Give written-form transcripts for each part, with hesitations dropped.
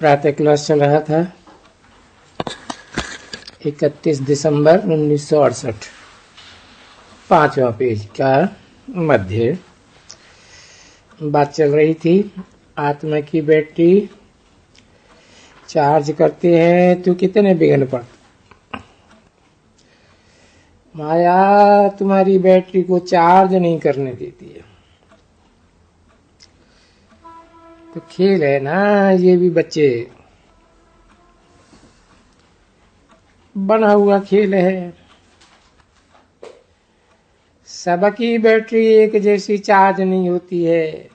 प्रातः क्लास चल रहा था 31 दिसंबर 1968। 5वां पेज का मध्य बात चल रही थी। आत्मा की बैटरी चार्ज करते हैं तो कितने विघ्न पड़ते। माया तुम्हारी बैटरी को चार्ज नहीं करने देती है। तो खेल है ना, ये भी बच्चे बना हुआ खेल है। सबकी बैटरी एक जैसी चार्ज नहीं होती है।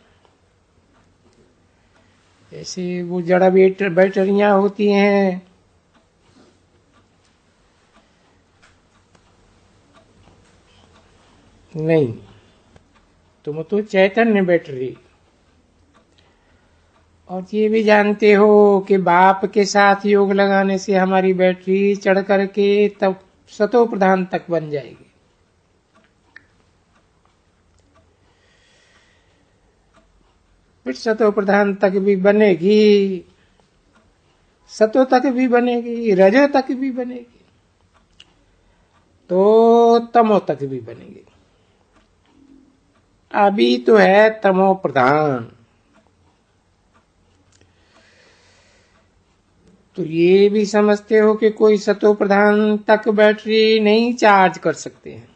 जैसे वो जड़ा बैटरियां होती हैं, नहीं, तुम तो चैतन्य बैटरी। और ये भी जानते हो कि बाप के साथ योग लगाने से हमारी बैटरी चढ़ करके तब सतो प्रधान तक बन जाएगी। फिर सतो प्रधान तक भी बनेगी, सतो तक भी बनेगी, रजो तक भी बनेगी, तो तमो तक भी बनेगी। अभी तो है तमो प्रधान। तो ये भी समझते हो कि कोई सतो प्रधान तक बैटरी नहीं चार्ज कर सकते हैं।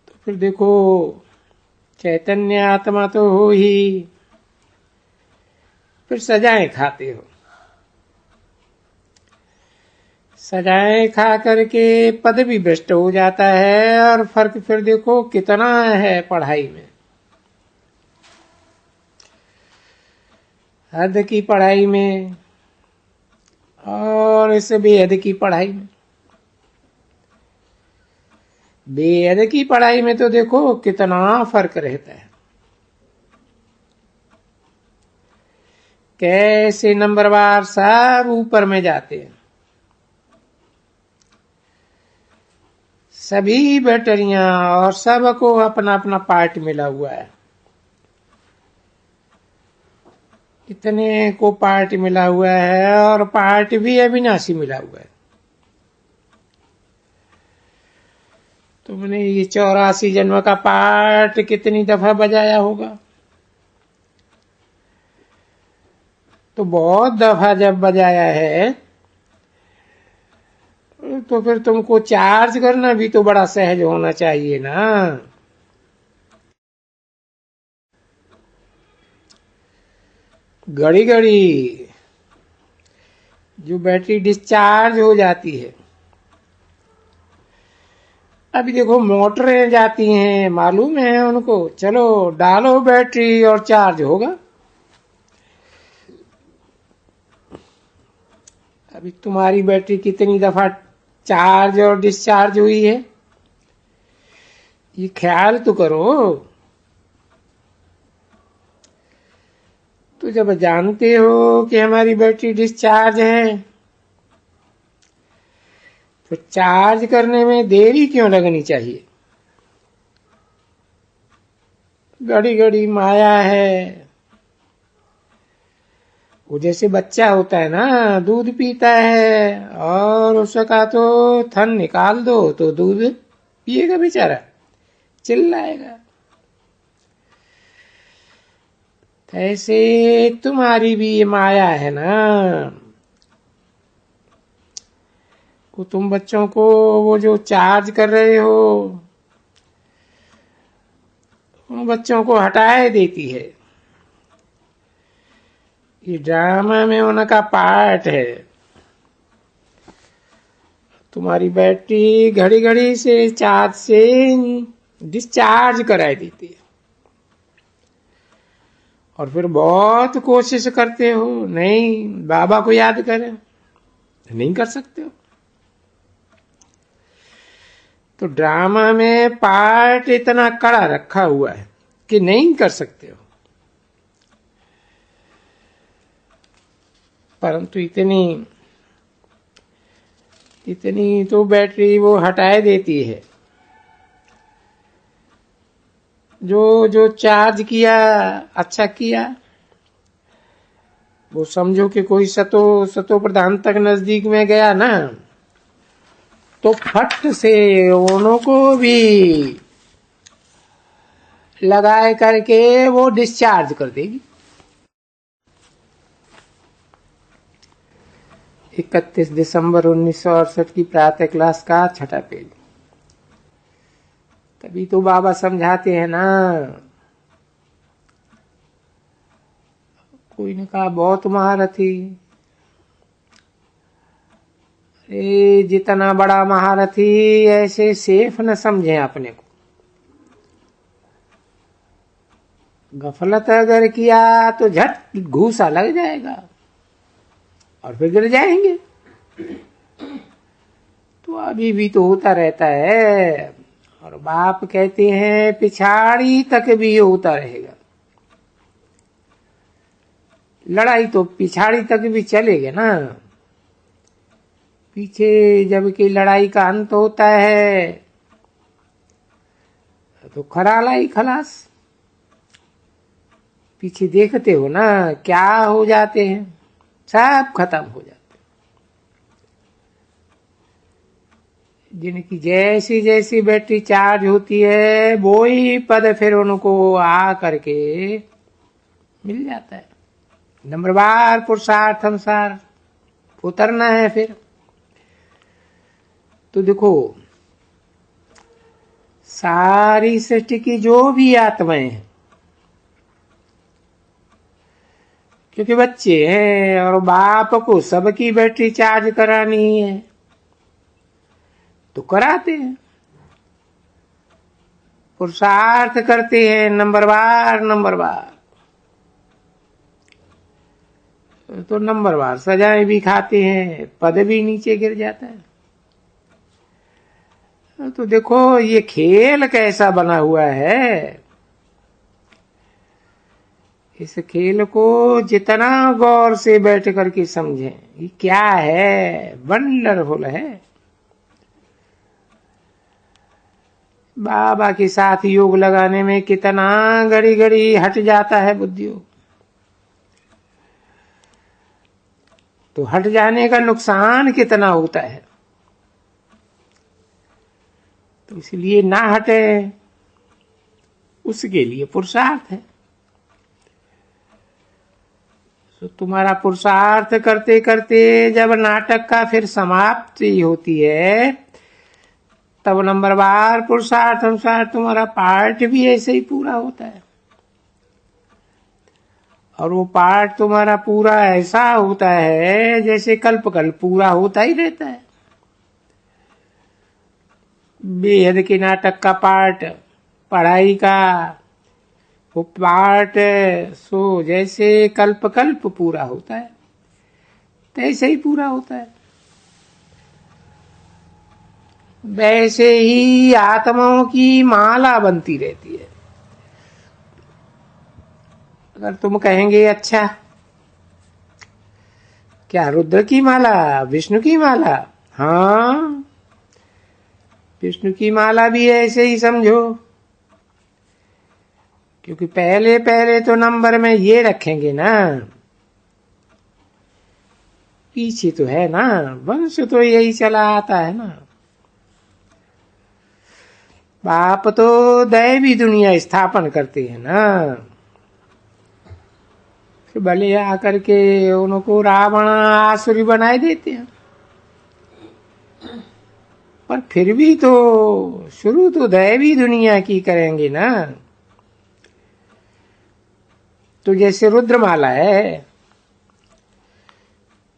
तो फिर देखो, चैतन्य आत्मा तो हो ही, फिर सजाएं खाते हो। सजाएं खा करके पद भी भ्रष्ट हो जाता है। और फर्क फिर देखो कितना है पढ़ाई में। हद की पढ़ाई में और इससे बेहद की पढ़ाई में। बेहद की पढ़ाई में तो देखो कितना फर्क रहता है। कैसे नंबरवार सब ऊपर में जाते हैं। सभी बैटरियां और सबको अपना अपना पार्ट मिला हुआ है। इतने को पार्ट मिला हुआ है और पार्ट भी अविनाशी मिला हुआ है। तुमने ये 84 जन्म का पार्ट कितनी दफा बजाया होगा? तो बहुत दफा जब बजाया है तो फिर तुमको चार्ज करना भी तो बड़ा सहज होना चाहिए ना। घड़ी घड़ी जो बैटरी डिस्चार्ज हो जाती है। अभी देखो मोटरें जाती हैं, मालूम है उनको, चलो डालो बैटरी और चार्ज होगा। अभी तुम्हारी बैटरी कितनी दफा चार्ज और डिस्चार्ज हुई है, ये ख्याल तो करो। तो जब जानते हो कि हमारी बैटरी डिस्चार्ज है, तो चार्ज करने में देरी क्यों लगनी चाहिए? घड़ी घड़ी माया है। वो जैसे बच्चा होता है ना, दूध पीता है और उसका तो थन निकाल दो तो दूध पिएगा बेचारा, चिल्लाएगा। ऐसे तुम्हारी भी ये माया है ना। को तुम बच्चों को वो जो चार्ज कर रहे हो, उन बच्चों को हटाए देती है। ये ड्रामा में उनका पार्ट है। तुम्हारी बैटरी घड़ी घड़ी से चार्ज से डिस्चार्ज कराई देती है। और फिर बहुत कोशिश करते हो, नहीं बाबा को याद करें, नहीं कर सकते हो। तो ड्रामा में पार्ट इतना कड़ा रखा हुआ है कि नहीं कर सकते हो। परंतु इतनी तो बैटरी वो हटाए देती है। जो जो चार्ज किया अच्छा किया, वो समझो कि कोई सतो प्रधान तक नजदीक में गया ना, तो फट से उन्हों को भी लगाए करके वो डिस्चार्ज कर देगी। 31 दिसंबर 1968 की प्रातः क्लास का छठा पेज। तभी तो बाबा समझाते हैं ना। कोई ने कहा बहुत महारथी। अरे जितना बड़ा महारथी ऐसे सेफ न समझे अपने को। गफलत अगर किया तो झट घूसा लग जाएगा और फिर गिर जाएंगे। तो अभी भी तो होता रहता है। और बाप कहते हैं पिछाड़ी तक भी होता रहेगा। लड़ाई तो पिछाड़ी तक भी चलेगी ना। पीछे जब कि लड़ाई का अंत होता है तो खराला ही खलास। पीछे देखते हो ना क्या हो जाते हैं, सब खत्म हो जाते। जिनकी जैसी जैसी बैटरी चार्ज होती है वो ही पद फिर उनको आ करके मिल जाता है। नंबरवार पुरुषार्थ अनुसार उतरना है फिर। तो देखो सारी सृष्टि की जो भी आत्माएं हैं, क्योंकि बच्चे हैं और बाप को सबकी बैटरी चार्ज करानी है तो कराते हैं, पुरुषार्थ करते हैं नंबरवार। तो नंबरवार सजाएं भी खाते हैं, पद भी नीचे गिर जाता है। तो देखो ये खेल कैसा बना हुआ है। इस खेल को जितना गौर से बैठ करके समझें, ये क्या है, वंडरफुल है। बाबा के साथ योग लगाने में कितना घड़ी घड़ी हट जाता है बुद्धियों। तो हट जाने का नुकसान कितना होता है। तो इसलिए ना हटे, उसके लिए पुरुषार्थ है। तो तुम्हारा पुरुषार्थ करते करते जब नाटक का फिर समाप्ति होती है तब नंबरवार पुरुषार्थ अनुसार तुम्हारा पार्ट भी ऐसे ही पूरा होता है। और वो पार्ट तुम्हारा पूरा ऐसा होता है जैसे कल्प कल्प पूरा होता ही रहता है। बेहद के नाटक का पार्ट, पढ़ाई का वो पार्ट सो जैसे कल्प कल्प पूरा होता है तैसे ही पूरा होता है। वैसे ही आत्माओं की माला बनती रहती है। अगर तुम कहेंगे अच्छा क्या रुद्र की माला, विष्णु की माला? हाँ, विष्णु की माला भी ऐसे ही समझो। क्योंकि पहले पहले तो नंबर में ये रखेंगे ना, पीछे तो है ना, वंश तो यही चला आता है ना। बाप तो दैवी दुनिया स्थापन करते हैं ना। फिर भले आकर के उनको रावण आसुरी बनाए देते हैं, पर फिर भी तो शुरू तो दैवी दुनिया की करेंगे ना। तो जैसे रुद्रमाला है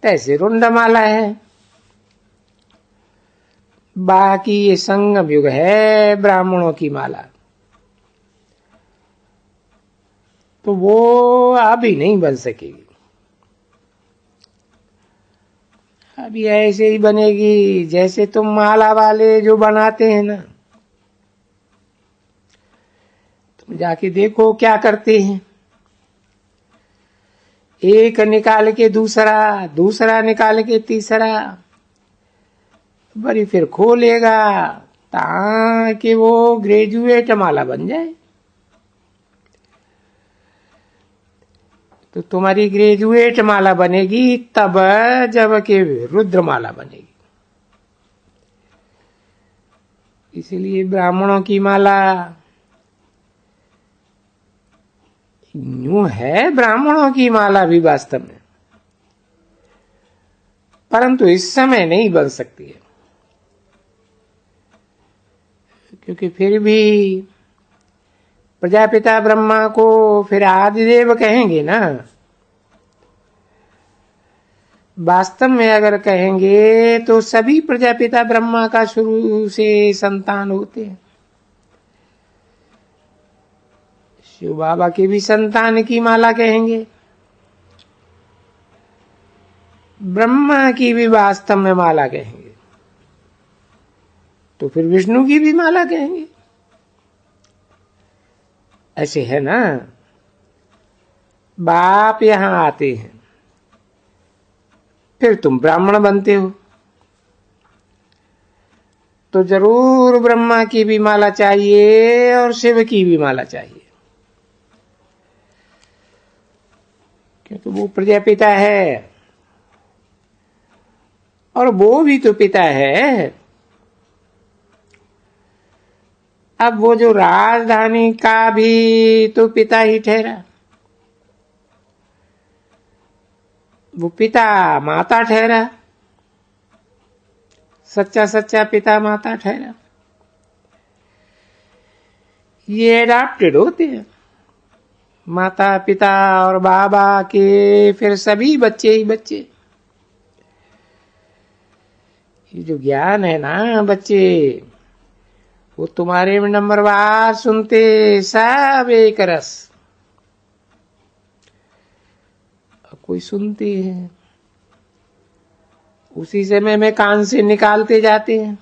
तैसे रुंडमाला है। बाकी ये संगम युग है ब्राह्मणों की माला, तो वो अभी नहीं बन सकेगी। अभी ऐसे ही बनेगी जैसे तुम माला वाले जो बनाते हैं ना, तुम जाके देखो क्या करते हैं। एक निकाल के दूसरा, दूसरा निकाल के तीसरा, बड़ी फिर खोलेगा ताकि वो ग्रेजुएट माला बन जाए। तो तुम्हारी ग्रेजुएट माला बनेगी तब जब कि रुद्र माला बनेगी। इसलिए ब्राह्मणों की माला यूं है, ब्राह्मणों की माला भी वास्तव में, परंतु इस समय नहीं बन सकती है, क्योंकि फिर भी प्रजापिता ब्रह्मा को फिर आदिदेव कहेंगे ना। वास्तव में अगर कहेंगे तो सभी प्रजापिता ब्रह्मा का शुरू से संतान होते हैं। शिव बाबा की भी संतान की माला कहेंगे, ब्रह्मा की भी वास्तव में माला कहेंगे, तो फिर विष्णु की भी माला कहेंगे। ऐसे है ना, बाप यहां आते हैं, फिर तुम ब्राह्मण बनते हो, तो जरूर ब्रह्मा की भी माला चाहिए और शिव की भी माला चाहिए, क्योंकि वो प्रजापिता है और वो भी तो पिता है। अब वो जो राजधानी का भी तो पिता ही ठहरा, वो पिता माता ठहरा, सच्चा सच्चा पिता माता ठहरा। ये एडॉप्टेड होते हैं, माता पिता और बाबा के फिर सभी बच्चे ही बच्चे। ये जो ज्ञान है ना बच्चे, वो तुम्हारे नंबरवार सुनते सब एक रस, कोई सुनते हैं उसी समय में कान से निकालते जाते हैं,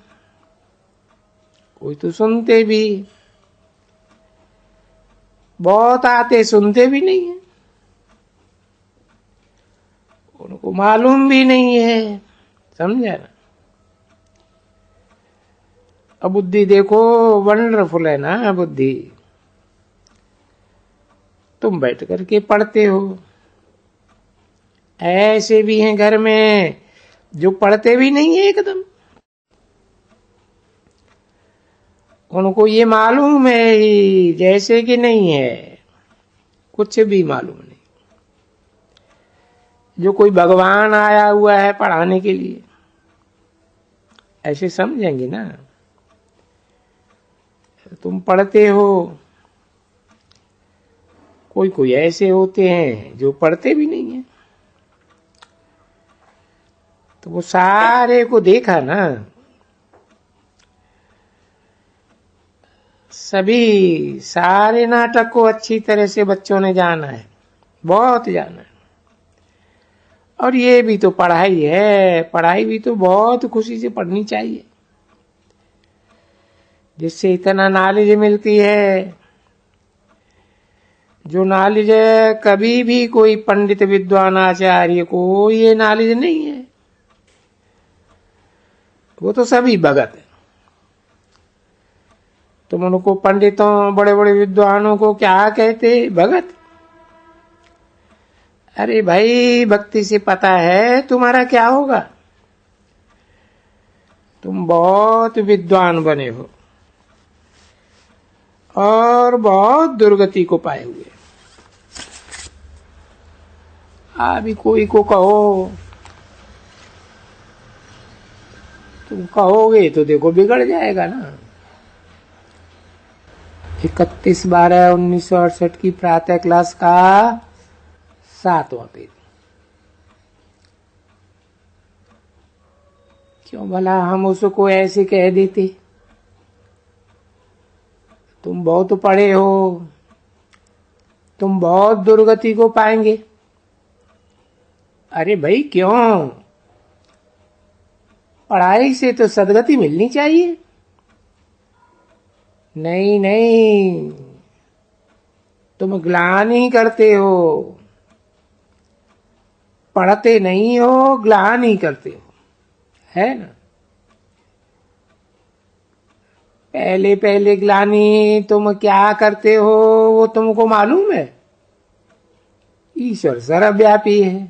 कोई तो सुनते भी, बहुत आते सुनते भी नहीं है, उनको मालूम भी नहीं है। समझा ना। अब बुद्धि देखो, वंडरफुल है ना बुद्धि। तुम बैठ करके पढ़ते हो, ऐसे भी हैं घर में जो पढ़ते भी नहीं है एकदम, उनको ये मालूम है ही जैसे कि नहीं है, कुछ भी मालूम नहीं। जो कोई भगवान आया हुआ है पढ़ाने के लिए, ऐसे समझेंगे ना। तुम पढ़ते हो, कोई कोई ऐसे होते हैं जो पढ़ते भी नहीं है, तो वो सारे को देखा ना, सभी सारे नाटक को अच्छी तरह से बच्चों ने जाना है, बहुत जाना है। और ये भी तो पढ़ाई है, पढ़ाई भी तो बहुत खुशी से पढ़नी चाहिए, जिससे इतना नॉलेज मिलती है। जो नॉलेज कभी भी कोई पंडित विद्वान आचार्य को ये नॉलेज नहीं है, वो तो सभी भगत है। तुम उनको पंडितों बड़े बड़े विद्वानों को क्या कहते? भगत। अरे भाई, भक्ति से पता है तुम्हारा क्या होगा। तुम बहुत विद्वान बने हो और बहुत दुर्गति को पाए हुए। अभी कोई को कहो, तुम कहोगे तो देखो बिगड़ जाएगा ना। 31/12/1968 की प्रातः क्लास का 7वां पेज। क्यों भला हम उसको ऐसे कह देते, तुम बहुत पढ़े हो, तुम बहुत दुर्गति को पाएंगे। अरे भाई क्यों? पढ़ाई से तो सदगति मिलनी चाहिए। नहीं नहीं, तुम ग्लानि करते हो, पढ़ते नहीं हो, ग्लानि करते हो, है ना। पहले पहले ग्लानि तुम क्या करते हो वो तुमको मालूम है? ईश्वर सर्वव्यापी है।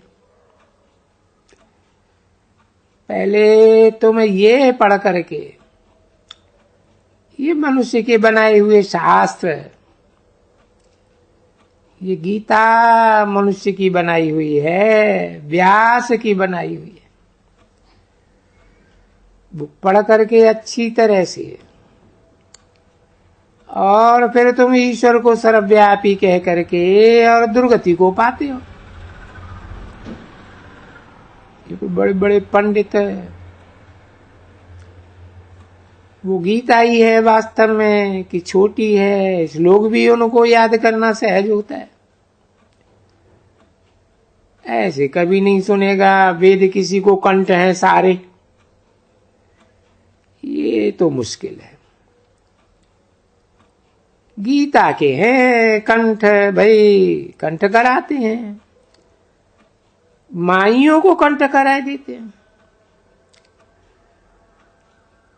पहले तो मैं ये पढ़ करके, ये मनुष्य के बनाए हुए शास्त्र, ये गीता मनुष्य की बनाई हुई है, व्यास की बनाई हुई है, वो पढ़ करके अच्छी तरह से, और फिर तुम ईश्वर को सर्वव्यापी कह करके और दुर्गति को पाते हो। ये बड़े बड़े पंडित, वो गीता ही है वास्तव में कि छोटी है, श्लोक भी उनको याद करना सहज होता है। ऐसे कभी नहीं सुनेगा वेद किसी को कंठ है सारे, ये तो मुश्किल है। गीता के हैं कंठ, भाई कंठ कराते हैं, माइयों को कंठ करा देते हैं,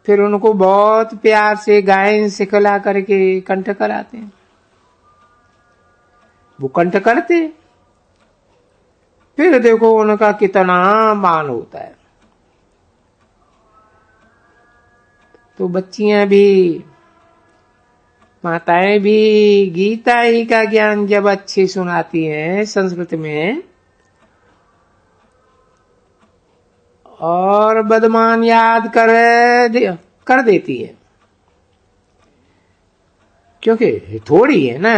फिर उनको बहुत प्यार से गायन सिखला करके कंठ कराते हैं, वो कंठ करते, फिर देखो उनका कितना मान होता है। तो बच्चियां भी, माताएं भी गीता ही का ज्ञान जब अच्छे सुनाती हैं संस्कृत में, और बदमान याद कर देती है, क्योंकि थोड़ी है ना,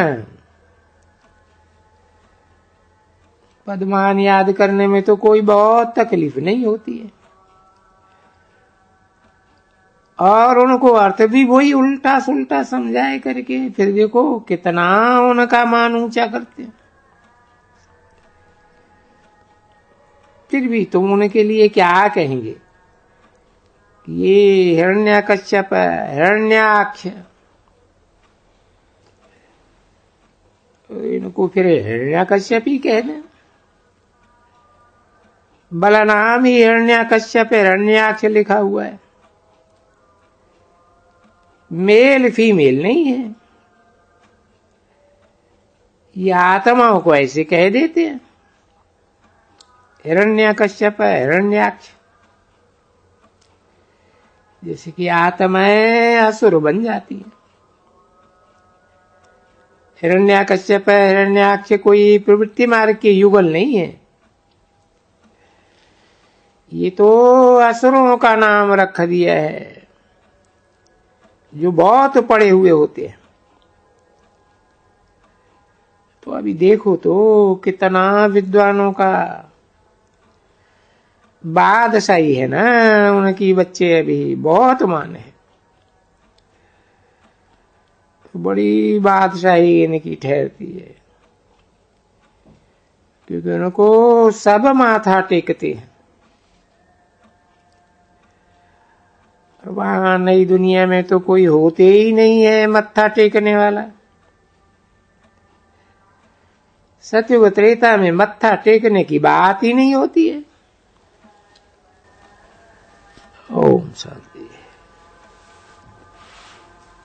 बदमान याद करने में तो कोई बहुत तकलीफ नहीं होती है, और उनको अर्थ भी वही उल्टा सुल्टा समझाए करके फिर देखो कितना उनका मान ऊंचा करते हैं। फिर भी तुम उनके लिए क्या कहेंगे, ये हिरण्यकश्यप, हिरण्याक्ष, इनको फिर हिरण्यकश्यप ही कह दें। बलनाम ही हिरण्यकश्यप, हिरण्याक्ष लिखा हुआ है, मेल फीमेल नहीं है। ये आत्माओं को ऐसे कह देते हैं, हिरण्यकश्यप, हिरण्याक्ष, जैसे कि आत्माएं असुर बन जाती है। हिरण्यकश्यप, हिरण्याक्ष कोई प्रवृत्ति मार्ग के युगल नहीं है, ये तो असुरों का नाम रख दिया है, जो बहुत पड़े हुए होते हैं। तो अभी देखो तो कितना विद्वानों का बादशाही है ना, उनकी बच्चे अभी बहुत मान है, बड़ी बादशाही इनकी ठहरती है, क्योंकि उनको सब माथा टेकते हैं। वहां नई दुनिया में तो कोई होते ही नहीं है मत्था टेकने वाला। सत्युग त्रेता में मत्था टेकने की बात ही नहीं होती है। ओम शांति।